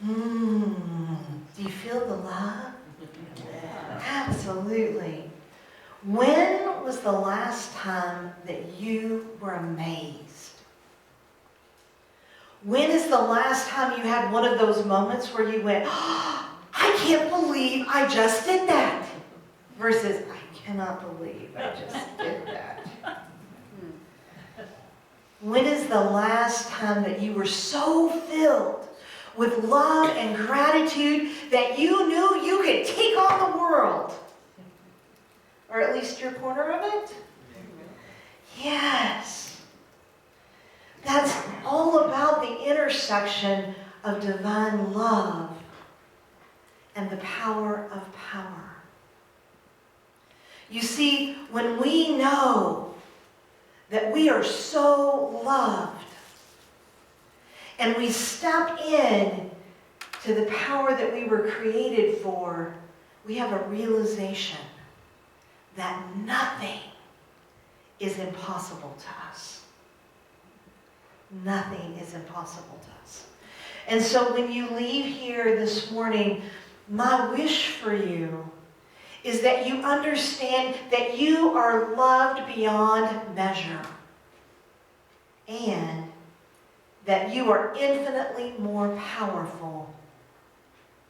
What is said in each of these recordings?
Do you feel the love? Absolutely. When was the last time that you were amazed? When is the last time you had one of those moments where you went, oh, I can't believe I just did that? Versus, I cannot believe I just did that. When is the last time that you were so filled with love and gratitude that you knew you could take on the world? Or at least your corner of it? Yes. That's all about the intersection of divine love and the power of power. You see, when we know that we are so loved and we step in to the power that we were created for, we have a realization that nothing is impossible to us. Nothing is impossible to us. And so when you leave here this morning, my wish for you is that you understand that you are loved beyond measure and that you are infinitely more powerful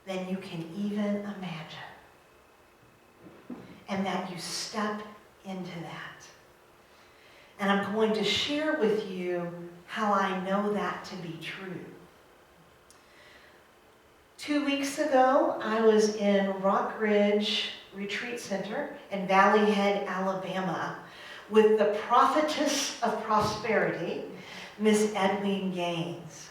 than you can even imagine. And that you step into that. And I'm going to share with you how I know that to be true. 2 weeks ago, I was in Rock Ridge Retreat Center in Valley Head, Alabama, with the prophetess of prosperity, Miss Edwene Gaines.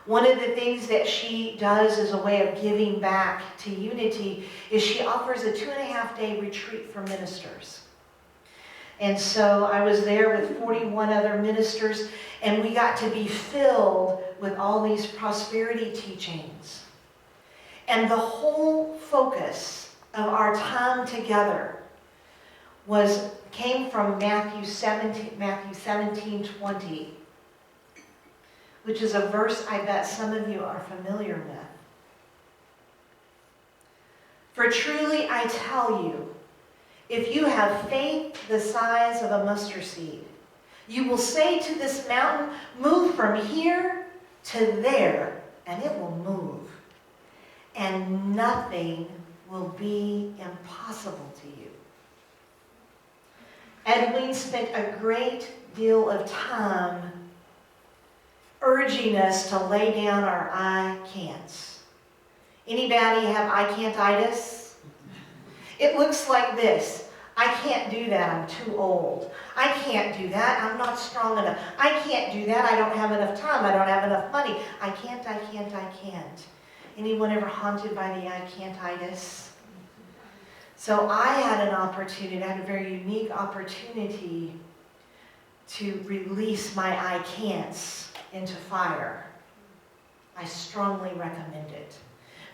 One of the things that she does as a way of giving back to Unity is she offers a 2.5-day retreat for ministers. And so I was there with 41 other ministers, and we got to be filled with all these prosperity teachings. And the whole focus of our time together came from Matthew 17:20. Which is a verse I bet some of you are familiar with. For truly I tell you, if you have faith the size of a mustard seed, you will say to this mountain, move from here to there, and it will move. And nothing will be impossible to you. Edwene spent a great deal of time urging us to lay down our I can'ts. Anybody have I can't-itis? It looks like this. I can't do that, I'm too old. I can't do that, I'm not strong enough. I can't do that, I don't have enough time, I don't have enough money. I can't. Anyone ever haunted by the I can't-itis? So I had an opportunity, I had a very unique opportunity to release my I can'ts into fire. I strongly recommend it.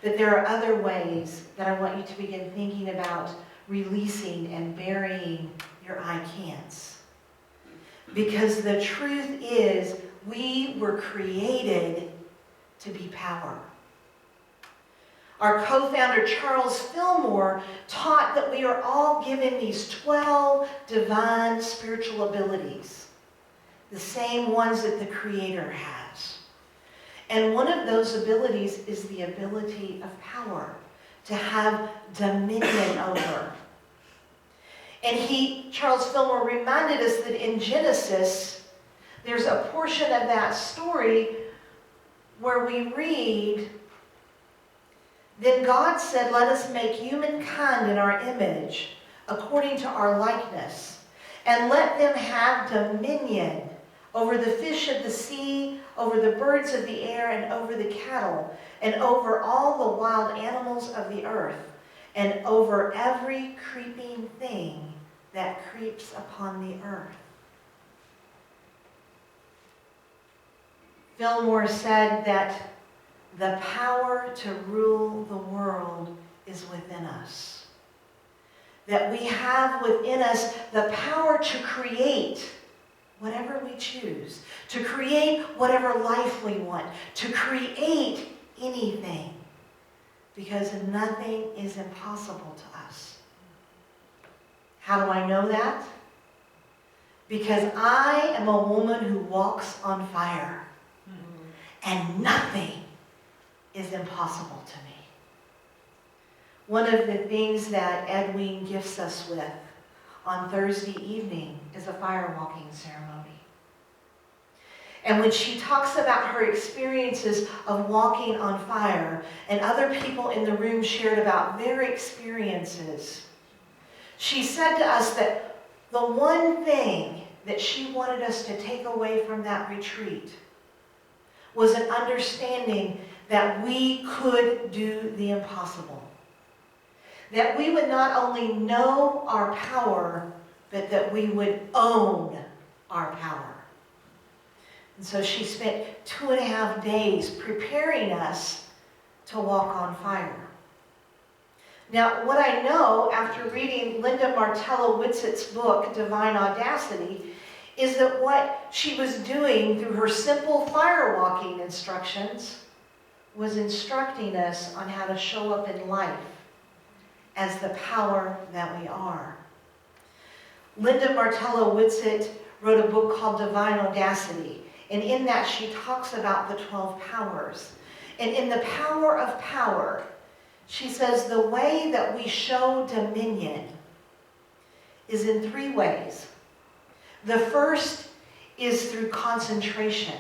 But there are other ways that I want you to begin thinking about releasing and burying your I can'ts. Because the truth is, we were created to be power. Our co-founder Charles Fillmore taught that we are all given these 12 divine spiritual abilities. The same ones that the Creator has. And one of those abilities is the ability of power, to have dominion over. And Charles Fillmore reminded us that in Genesis, there's a portion of that story where we read, then God said, let us make humankind in our image, according to our likeness, and let them have dominion over the fish of the sea, over the birds of the air, and over the cattle, and over all the wild animals of the earth, and over every creeping thing that creeps upon the earth. Fillmore said that the power to rule the world is within us. That we have within us the power to create whatever we choose, to create whatever life we want, to create any anything, because nothing is impossible to us. How do I know that? Because I am a woman who walks on fire, and nothing is impossible to me. One of the things that Edwin gifts us with on Thursday evening is a fire walking ceremony. And when she talks about her experiences of walking on fire, and other people in the room shared about their experiences, she said to us that the one thing that she wanted us to take away from that retreat was an understanding that we could do the impossible. That we would not only know our power, but that we would own our power. And so she spent 2.5 days preparing us to walk on fire. Now, what I know after reading Linda Martello-Witzett's book, Divine Audacity, is that what she was doing through her simple fire walking instructions was instructing us on how to show up in life as the power that we are. Linda Martello-Witzett wrote a book called Divine Audacity, and in that she talks about the 12 powers. And in the power of power, she says the way that we show dominion is in 3 ways. The first is through concentration.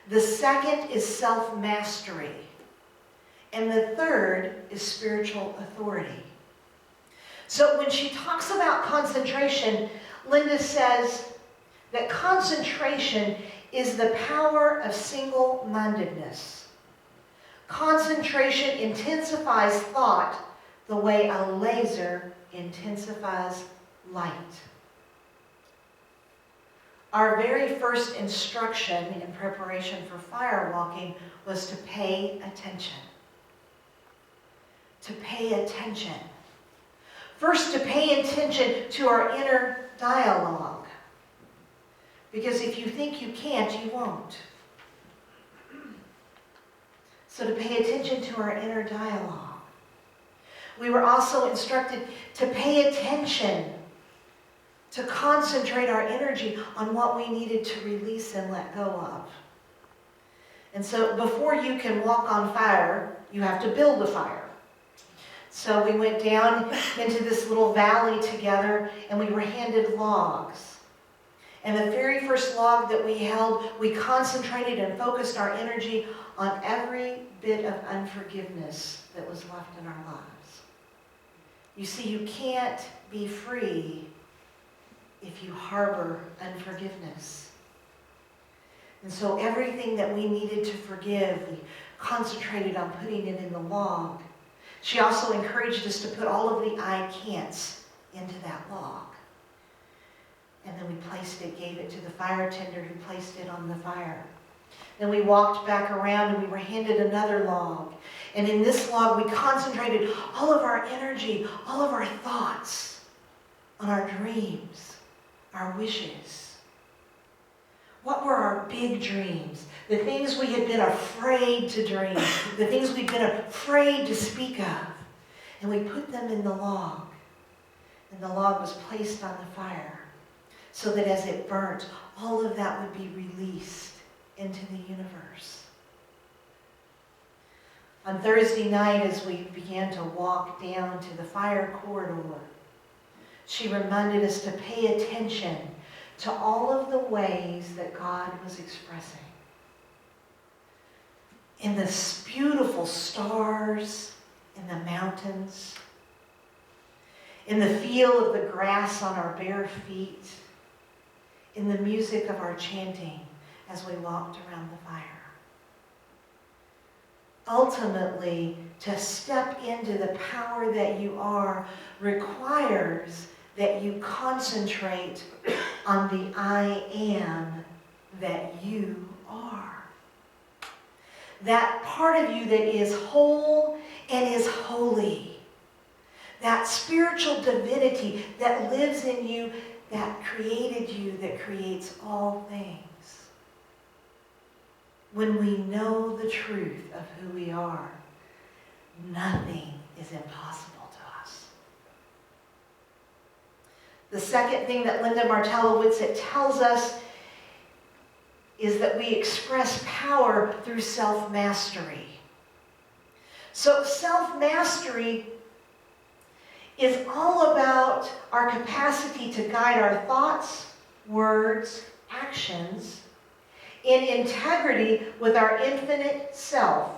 The second is self-mastery. And the third is spiritual authority. So when she talks about concentration, Linda says that concentration is the power of single-mindedness. Concentration intensifies thought the way a laser intensifies light. Our very first instruction in preparation for fire walking was to pay attention. To pay attention. First, to pay attention to our inner dialogue. Because if you think you can't, you won't. So to pay attention to our inner dialogue. We were also instructed to pay attention, to concentrate our energy on what we needed to release and let go of. And so before you can walk on fire, you have to build a fire. So we went down into this little valley together, and we were handed logs. And the very first log that we held, we concentrated and focused our energy on every bit of unforgiveness that was left in our lives. You see, you can't be free if you harbor unforgiveness. And so everything that we needed to forgive, we concentrated on putting it in the log. She also encouraged us to put all of the I can'ts into that log. And then we placed it, gave it to the fire tender who placed it on the fire. Then we walked back around and we were handed another log. And in this log we concentrated all of our energy, all of our thoughts on our dreams, our wishes. What were our big dreams? The things we had been afraid to dream, the things we'd been afraid to speak of. And we put them in the log. And the log was placed on the fire so that as it burnt, all of that would be released into the universe. On Thursday night, as we began to walk down to the fire corridor, she reminded us to pay attention to all of the ways that God was expressing. In the beautiful stars, in the mountains, in the feel of the grass on our bare feet, in the music of our chanting as we walked around the fire. Ultimately, to step into the power that you are requires that you concentrate on the I am that you are. That part of you that is whole and is holy. That spiritual divinity that lives in you, that created you, that creates all things. when we know the truth of who we are, nothing is impossible to us. The second thing that Linda Martello-Whitsitt tells us is that we express power through self-mastery. So self-mastery is all about our capacity to guide our thoughts, words, actions in integrity with our infinite self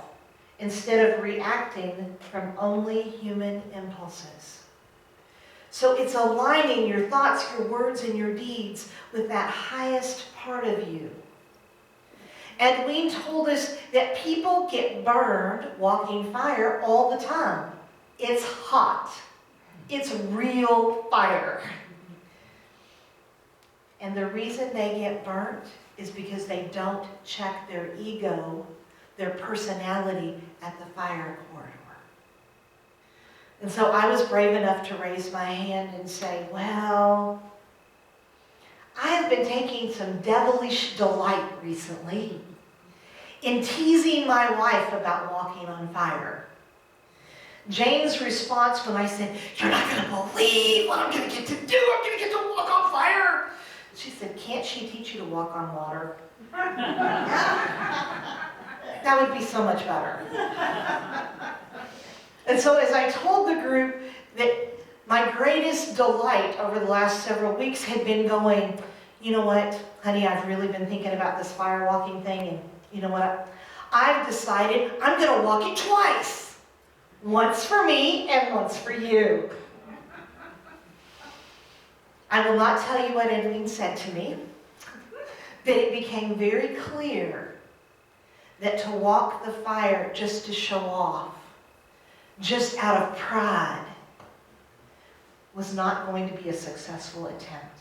instead of reacting from only human impulses. So it's aligning your thoughts, your words, and your deeds with that highest part of you. Edwene told us that people get burned walking fire all the time. It's hot. It's real fire. And the reason they get burnt is because they don't check their ego, their personality at the fire corridor. And so I was brave enough to raise my hand and say, well, I have been taking some devilish delight recently in teasing my wife about walking on fire. Jane's response when I said, you're not going to believe what I'm going to get to do. I'm going to get to walk on fire. She said, can't she teach you to walk on water? That would be so much better. And so as I told the group that my greatest delight over the last several weeks had been going, you know what, honey, I've really been thinking about this fire walking thing, and you know what, I've decided I'm going to walk it twice. Once for me and once for you. I will not tell you what Edwene said to me, but it became very clear that to walk the fire just to show off, just out of pride, was not going to be a successful attempt.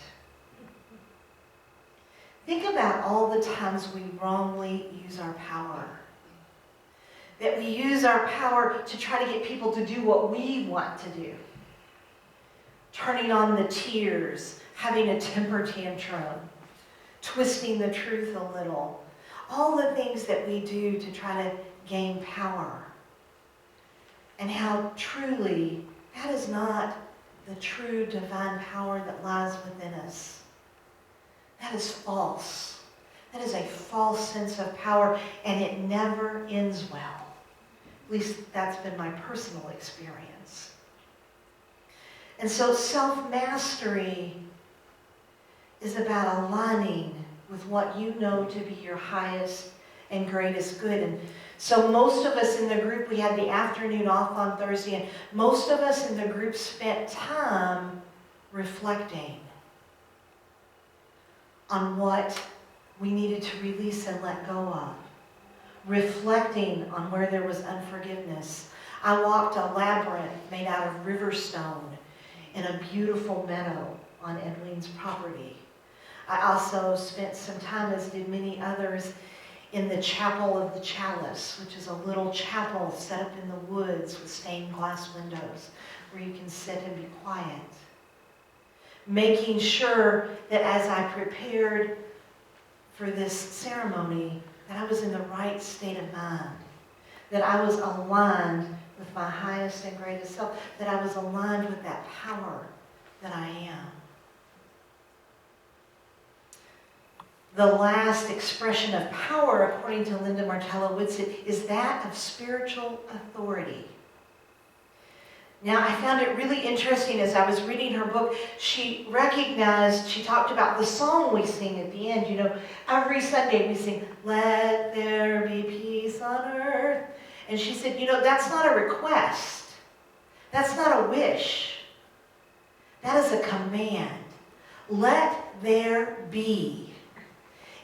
Think about all the times we wrongly use our power. That we use our power to try to get people to do what we want to do. Turning on the tears, having a temper tantrum, twisting the truth a little. All the things that we do to try to gain power. And how truly that is not the true divine power that lies within us. That is false. That is a false sense of power, and it never ends well. At least that's been my personal experience. And so self-mastery is about aligning with what you know to be your highest and greatest good. And so most of us in the group, we had the afternoon off on Thursday, and most of us in the group spent time reflecting on what we needed to release and let go of. Reflecting on where there was unforgiveness. I walked a labyrinth made out of river stone in a beautiful meadow on Edwene's property. I also spent some time, as did many others, in the Chapel of the Chalice, which is a little chapel set up in the woods with stained glass windows where you can sit and be quiet. Making sure that as I prepared for this ceremony, that I was in the right state of mind, that I was aligned with my highest and greatest self, that I was aligned with that power that I am. The last expression of power, according to Linda Martello-Whitsitt, is that of spiritual authority. Now, I found it really interesting as I was reading her book. She talked about the song we sing at the end. You know, every Sunday we sing, "Let there be peace on earth." And she said, you know, that's not a request. That's not a wish. That is a command. Let there be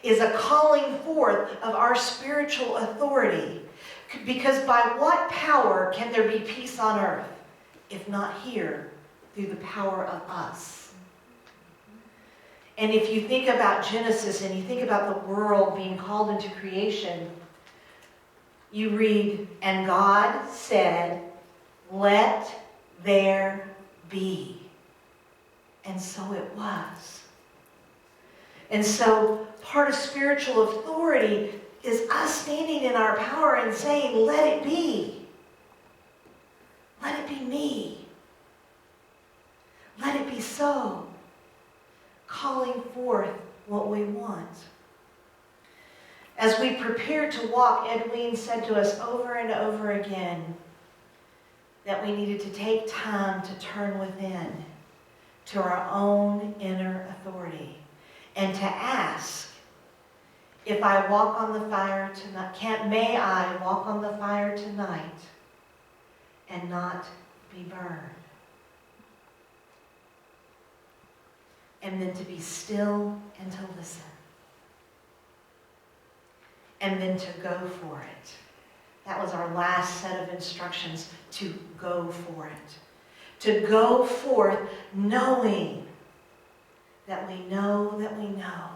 is a calling forth of our spiritual authority. Because by what power can there be peace on earth, if not here, through the power of us? And if you think about Genesis and you think about the world being called into creation, you read, and God said, let there be. And so it was. And so part of spiritual authority is us standing in our power and saying, let it be. Let it be me. Let it be so. Calling forth what we want. As we prepared to walk, Edwene said to us over and over again that we needed to take time to turn within to our own inner authority and to ask, if I walk on the fire tonight, may I walk on the fire tonight and not be burned? And then to be still and to listen. And then to go for it. That was our last set of instructions, to go for it. To go forth knowing that we know that we know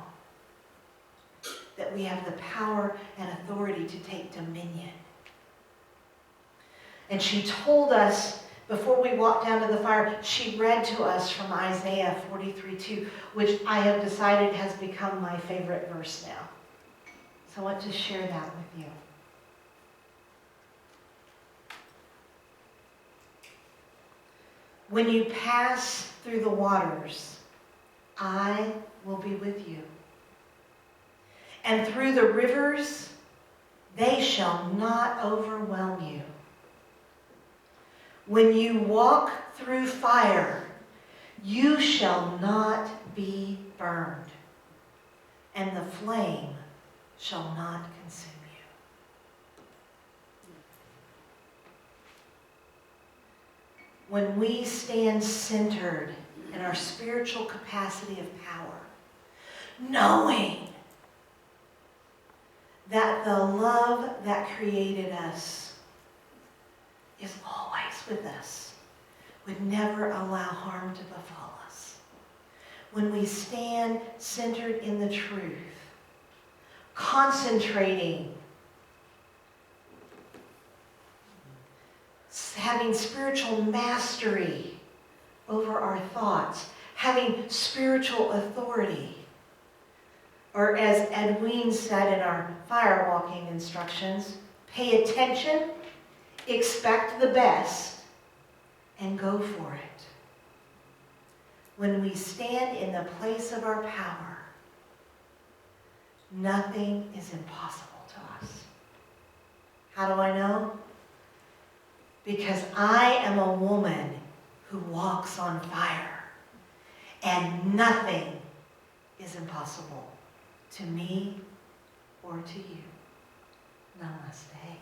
that we have the power and authority to take dominion. And she told us, before we walked down to the fire, she read to us from Isaiah 43:2, which I have decided has become my favorite verse now. So I want to share that with you. When you pass through the waters, I will be with you. And through the rivers, they shall not overwhelm you. When you walk through fire, you shall not be burned, and the flame shall not consume you. When we stand centered in our spiritual capacity of power, knowing that the love that created us is always with us, would never allow harm to befall us. When we stand centered in the truth, concentrating, having spiritual mastery over our thoughts, having spiritual authority, or as Edwene said in our fire walking instructions, pay attention, expect the best, and go for it. When we stand in the place of our power, nothing is impossible to us. How do I know? Because I am a woman who walks on fire, and nothing is impossible to me or to you. Namaste.